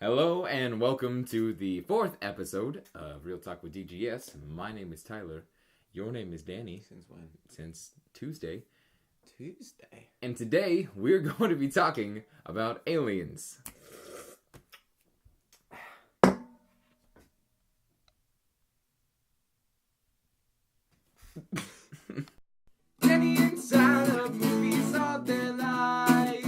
Hello and welcome to the fourth episode of Real Talk with DGS. My name is Tyler. Your name is Danny. Since when? Since Tuesday. Tuesday. And today we're going to be talking about aliens. Danny inside of movies all their life.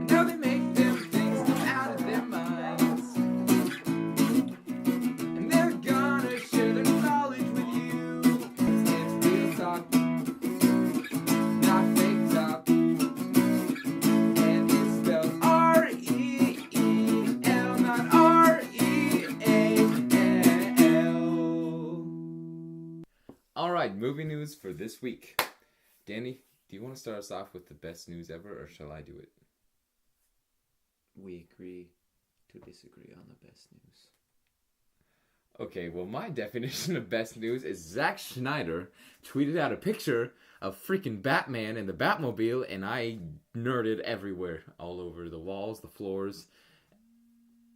Now they make them things come out of their minds. And they're gonna share their knowledge with you. It's real talk, not fake talk. And it's spelled R-E-E-L, not R-E-A-L. Alright, movie news for this week. Danny, do you want to start us off with the best news ever, or shall I do it? We agree to disagree on the best news. Okay, well, my definition of best news is Zack Snyder tweeted out a picture of freaking Batman in the Batmobile, and I nerded everywhere. All over the walls, the floors.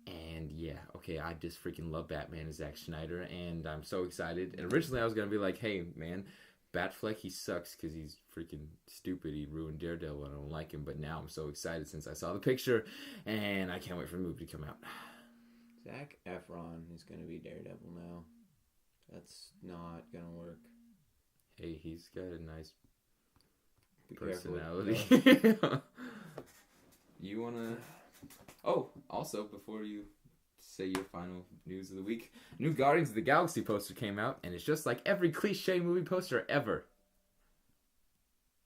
And yeah, okay, I just freaking love Batman and Zack Snyder, and I'm so excited. And originally I was going to be like, hey, man, Batfleck, he sucks because he's freaking stupid. He ruined Daredevil, and I don't like him. But now I'm so excited since I saw the picture, and I can't wait for the movie to come out. Zac Efron is going to be Daredevil now. That's not going to work. Hey, he's got a nice Be careful. personality. You want to... Oh, also, before you say your final news of the week, new Guardians of the Galaxy poster came out, and it's just like every cliche movie poster ever.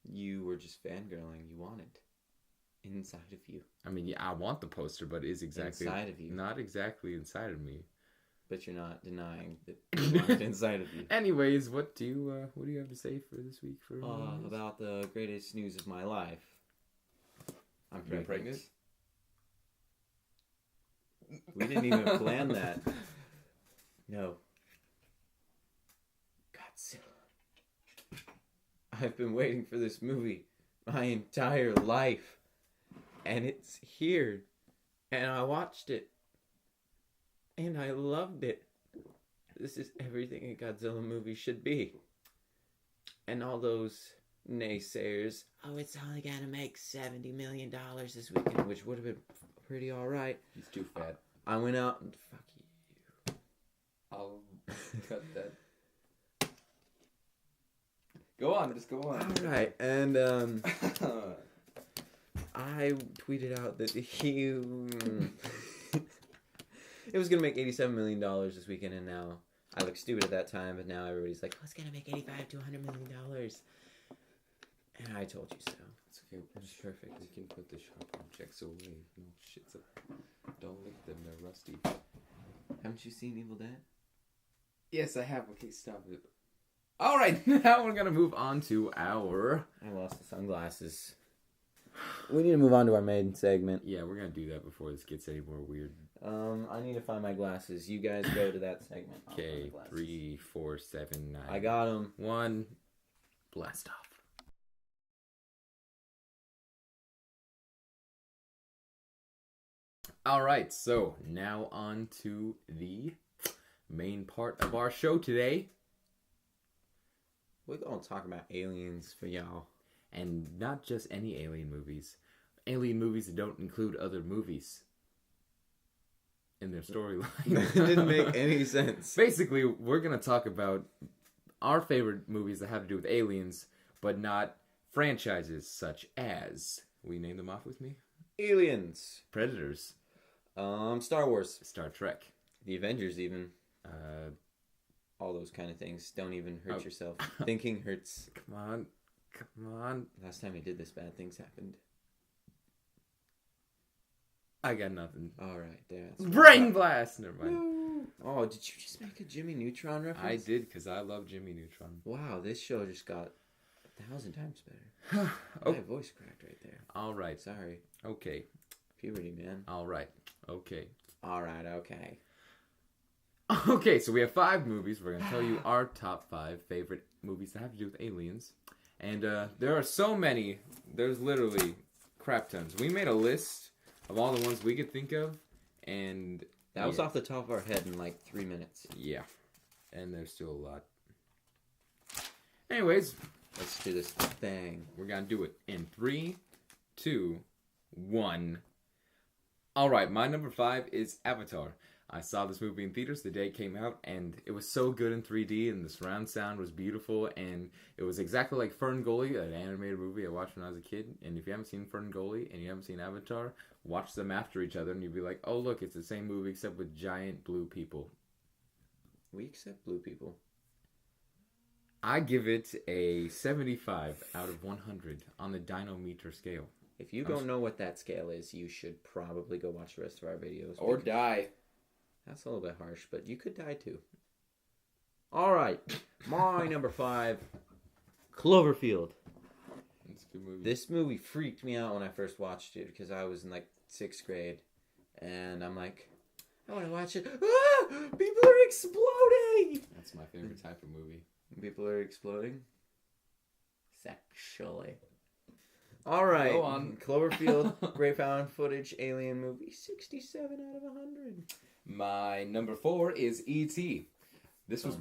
You were just fangirling. You want it. Inside of you. I mean, yeah, I want the poster, but it is exactly... Inside of you. Not exactly inside of me. But you're not denying that you want it inside of you. Anyways, what do you have to say for this week? For About the greatest news of my life. I'm You're pregnant. pregnant? We didn't even plan that. No. Godzilla. I've been waiting for this movie my entire life. And it's here. And I watched it. And I loved it. This is everything a Godzilla movie should be. And all those naysayers, oh, it's only gonna make $70 million this weekend, which would have been pretty alright. He's too fat. I went out and fuck you. I'll cut that. Go on, just go on. Alright, and I tweeted out that he it was gonna make $87 million this weekend, and now I look stupid at that time, but now everybody's like, oh, it's gonna make $85 to $100 million. And I told you so. It's okay. It's perfect. We can put the sharp objects away. No shit's up. Don't lick them, they're rusty. Haven't you seen Evil Dead? Yes, I have. Okay, stop it. Alright, now we're gonna move on to our... I lost the sunglasses. We need to move on to our main segment. Yeah, we're gonna do that before this gets any more weird. I need to find my glasses. You guys go to that segment. Okay, 3, 4, 7, 9. I got them. 1. Blast off. Alright, so now on to the main part of our show today. We're gonna talk about aliens for y'all. And not just any alien movies. Alien movies that don't include other movies in their storyline. It didn't make any sense. Basically, we're going to talk about our favorite movies that have to do with aliens, but not franchises such as... Will you name them off with me? Aliens. Predators. Star Wars. Star Trek. The Avengers even. All those kind of things. Don't even hurt yourself. Thinking hurts. Come on. Come on. Last time I did this, bad things happened. I got nothing. Alright, there. Brain blast! Never mind. Woo. Oh, did you just make a Jimmy Neutron reference? I did, because I love Jimmy Neutron. Wow, this show just got 1,000 times better. My voice cracked right there. Alright. Sorry. Okay. Puberty, man. Alright. Okay. Alright, okay. Okay, so we have 5 movies. We're going to tell you our top 5 favorite movies that have to do with aliens. And there are so many. There's literally crap tons. We made a list of all the ones we could think of, and That was off the top of our head in like 3 minutes. yeah, and there's still a lot. Anyways, Let's do this thing. we're gonna do it in 3, 2, 1. All right, my number 5 is Avatar. I saw this movie in theaters the day it came out, and it was so good in 3D, and the surround sound was beautiful, and it was exactly like Ferngully, an animated movie I watched when I was a kid. And if you haven't seen Ferngully and you haven't seen Avatar, watch them after each other, and you'll be like, oh, look, it's the same movie except with giant blue people. We accept blue people. I give it a 75 out of 100 on the Dinometer scale. If you don't know what that scale is, you should probably go watch the rest of our videos. Or die. That's a little bit harsh, but you could die too. All right, my number 5, Cloverfield. It's a good movie. This movie freaked me out when I first watched it because I was in like 6th grade, and I'm like, I want to watch it. Ah! People are exploding! That's my favorite type of movie. People are exploding? Sexually. All right. Go on. Cloverfield, great found footage, alien movie, 67 out of 100. My number 4 is E.T. This was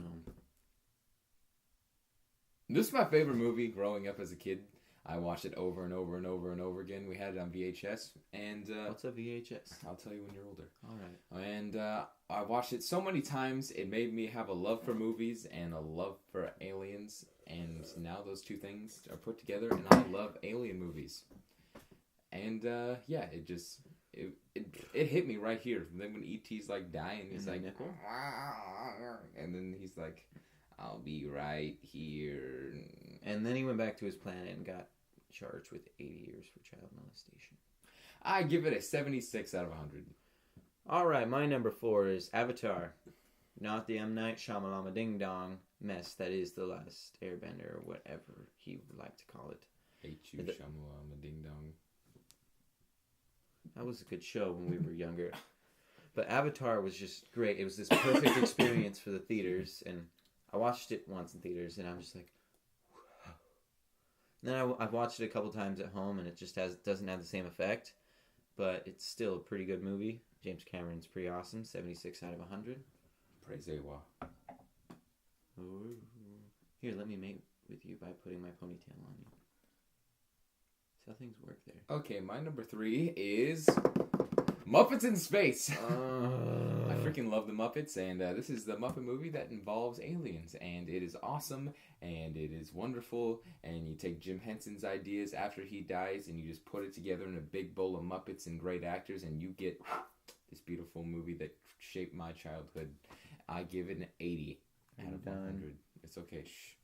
This is my favorite movie growing up as a kid. I watched it over and over and over and over again. We had it on VHS, and What's a VHS? I'll tell you when you're older. All right. And I watched it so many times, it made me have a love for movies and a love for aliens. And now those two things are put together, and I love alien movies. And yeah, it hit me right here. Then when E.T.'s like dying, he's like, and then he's like, I'll be right here. And then he went back to his planet and got charged with 80 years for child molestation. I give it a 76 out of 100. All right, my number 4 is Avatar. Not the M. Night Shyamalan Ding Dong mess that is The Last Airbender, or whatever he would like to call it. Hate you, Shyamalan Ding Dong. That was a good show when we were younger. But Avatar was just great. It was this perfect experience for the theaters, and I watched it once in theaters, and I'm just like, wow. And then I've watched it a couple times at home, and it just doesn't have the same effect, but it's still a pretty good movie. James Cameron's pretty awesome, 76 out of 100. Praise Ewa. Here, let me mate with you by putting my ponytail on you. See how things work there. Okay, my number 3 is Muppets in Space. I freaking love the Muppets, and this is the Muppet movie that involves aliens, and it is awesome, and it is wonderful, and you take Jim Henson's ideas after he dies, and you just put it together in a big bowl of Muppets and great actors, and you get this beautiful movie that shaped my childhood. I give it an 80 out of 100. It's okay. Shh.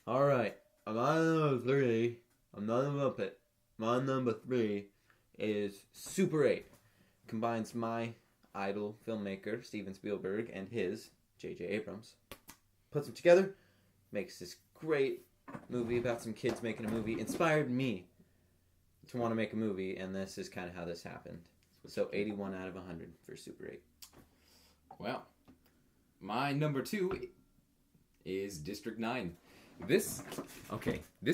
All right, my number 3, I'm not a Muppet. My number 3 is Super 8. Combines my idol filmmaker, Steven Spielberg, and his, J.J. Abrams. Puts them together, makes this great movie about some kids making a movie. Inspired me to want to make a movie, and this is kind of how this happened. So 81 out of 100 for Super 8. Well, my number 2 is District 9. This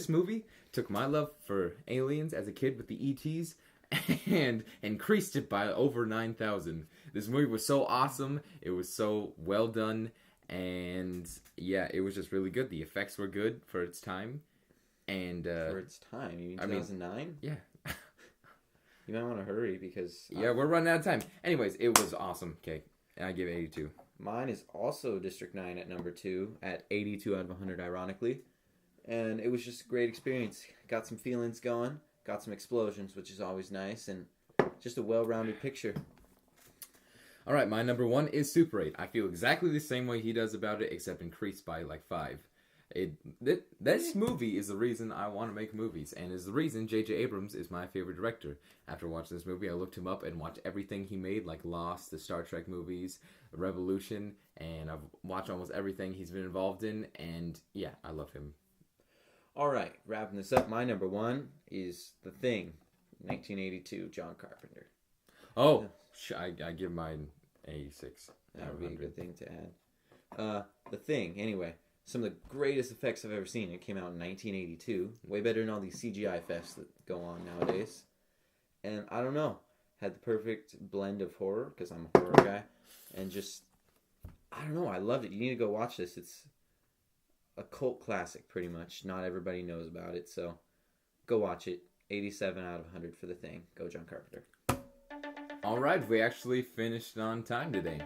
movie took my love for aliens as a kid with the ETs and increased it by over 9,000. This movie was so awesome. It was so well done. And yeah, it was just really good. The effects were good for its time. And for its time? You mean 2009? Yeah. You might want to hurry because... yeah, we're running out of time. Anyways, it was awesome. Okay, and I give it 82. Mine is also District 9 at number 2 at 82 out of 100, ironically. And it was just a great experience. Got some feelings going. Got some explosions, which is always nice. And just a well-rounded picture. All right, my number 1 is Super 8. I feel exactly the same way he does about it, except increased by like 5. This movie is the reason I want to make movies, and is the reason J.J. Abrams is my favorite director. After watching this movie, I looked him up and watched everything he made, like Lost, the Star Trek movies, Revolution, and I've watched almost everything he's been involved in, and yeah, I love him. All right, wrapping this up, my number 1 is The Thing, 1982, John Carpenter. Oh, I give mine 86. That would be a good thing to add. The Thing, anyway. Some of the greatest effects I've ever seen. It came out in 1982. Way better than all these CGI fests that go on nowadays. And I don't know. Had the perfect blend of horror, because I'm a horror guy. And just, I don't know, I loved it. You need to go watch this. It's a cult classic, pretty much. Not everybody knows about it, so go watch it. 87 out of 100 for The Thing. Go John Carpenter. All right, we actually finished on time today.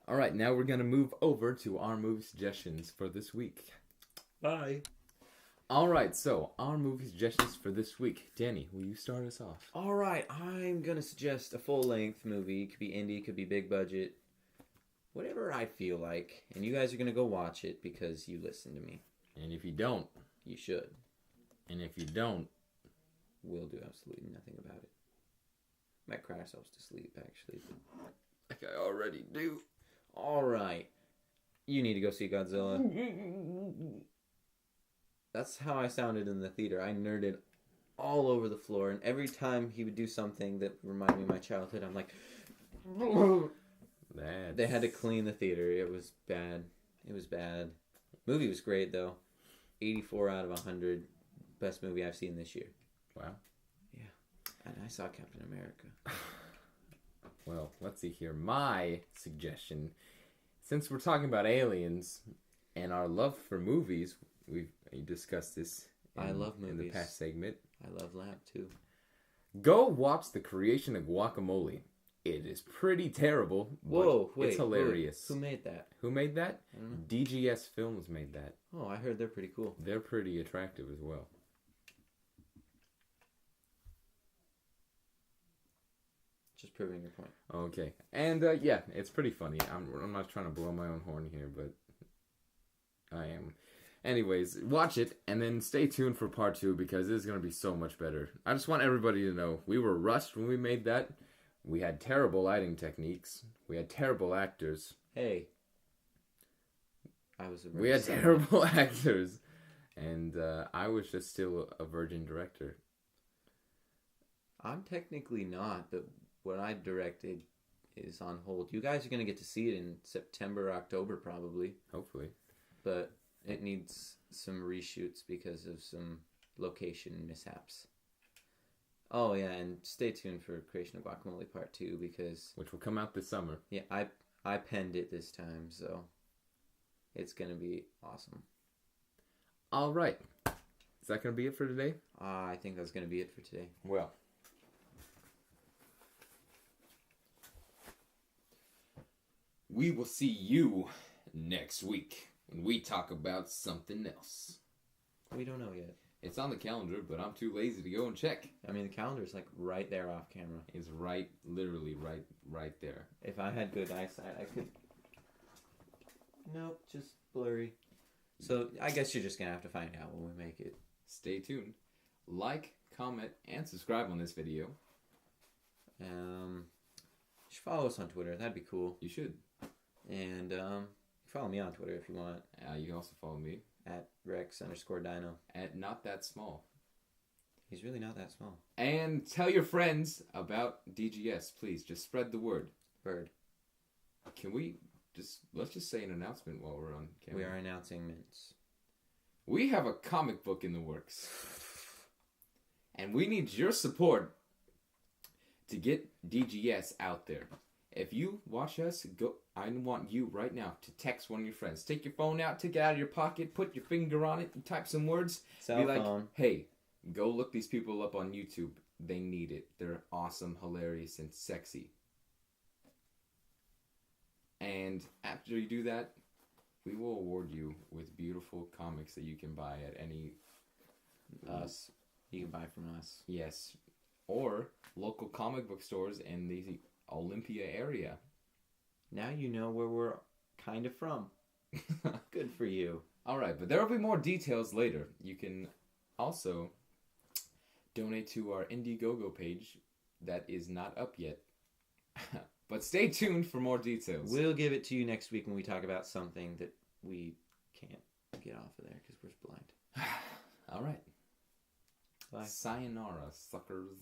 All right, now we're going to move over to our movie suggestions for this week. Bye. All right, so our movie suggestions for this week. Danny, will you start us off? All right, I'm going to suggest a full-length movie. It could be indie, it could be big budget. Whatever I feel like. And you guys are going to go watch it because you listen to me. And if you don't, you should. And if you don't, we'll do absolutely nothing about it. Might cry ourselves to sleep, actually. like I already do. All right. You need to go see Godzilla. That's how I sounded in the theater. I nerded all over the floor. And every time he would do something that reminded me of my childhood, I'm like... They had to clean the theater. It was bad. It was bad. Movie was great, though. 84 out of 100. Best movie I've seen this year. Wow. Yeah. And I saw Captain America. Well, let's see here. My suggestion, since we're talking about aliens and our love for movies, we've discussed this I love movies. In the past segment. I love Lab, too. Go watch The Creation of Guacamole. It is pretty terrible. Whoa, wait. It's hilarious. Who made that? Who made that? I don't know. DGS Films made that. Oh, I heard they're pretty cool. They're pretty attractive as well. Just proving your point. Okay. And, yeah, it's pretty funny. I'm not trying to blow my own horn here, but I am. Anyways, watch it, and then stay tuned for part 2, because it's going to be so much better. I just want everybody to know, we were rushed when we made that. We had terrible lighting techniques. We had terrible actors. Hey. We had terrible actors. And I was just still a virgin director. I'm technically not, but what I directed is on hold. You guys are going to get to see it in September, October, probably. Hopefully. But it needs some reshoots because of some location mishaps. Oh, yeah, and stay tuned for Creation of Guacamole Part 2, because... which will come out this summer. Yeah, I penned it this time, so it's going to be awesome. All right. Is that going to be it for today? I think that's going to be it for today. Well. We will see you next week when we talk about something else. We don't know yet. It's on the calendar, but I'm too lazy to go and check. I mean, the calendar's like right there off camera. It's literally right there. If I had good eyesight, I could... Nope, just blurry. So, I guess you're just going to have to find out when we make it. Stay tuned. Like, comment, and subscribe on this video. You should follow us on Twitter. That'd be cool. You should. And, follow me on Twitter if you want. You can also follow me. At Rex_Dino. At Not That Small. He's really not that small. And tell your friends about DGS, please. Just spread the word. Bird. Can we let's just say an announcement while we're on camera. We are announcing mints. We have a comic book in the works. And we need your support to get DGS out there. If you watch us, I want you right now to text one of your friends. Take your phone out, take it out of your pocket, put your finger on it, and type some words. Cell be like, phone. hey, go look these people up on YouTube. They need it. They're awesome, hilarious, and sexy. And after you do that, we will award you with beautiful comics that you can buy at any... Us. You can buy from us. Yes. Or local comic book stores in the Olympia area. Now you know where we're kind of from. Good for you. Alright, but there will be more details later. You can also donate to our Indiegogo page that is not up yet. But stay tuned for more details. We'll give it to you next week when we talk about something that we can't get off of there because we're blind. Alright. Bye. Sayonara, suckers.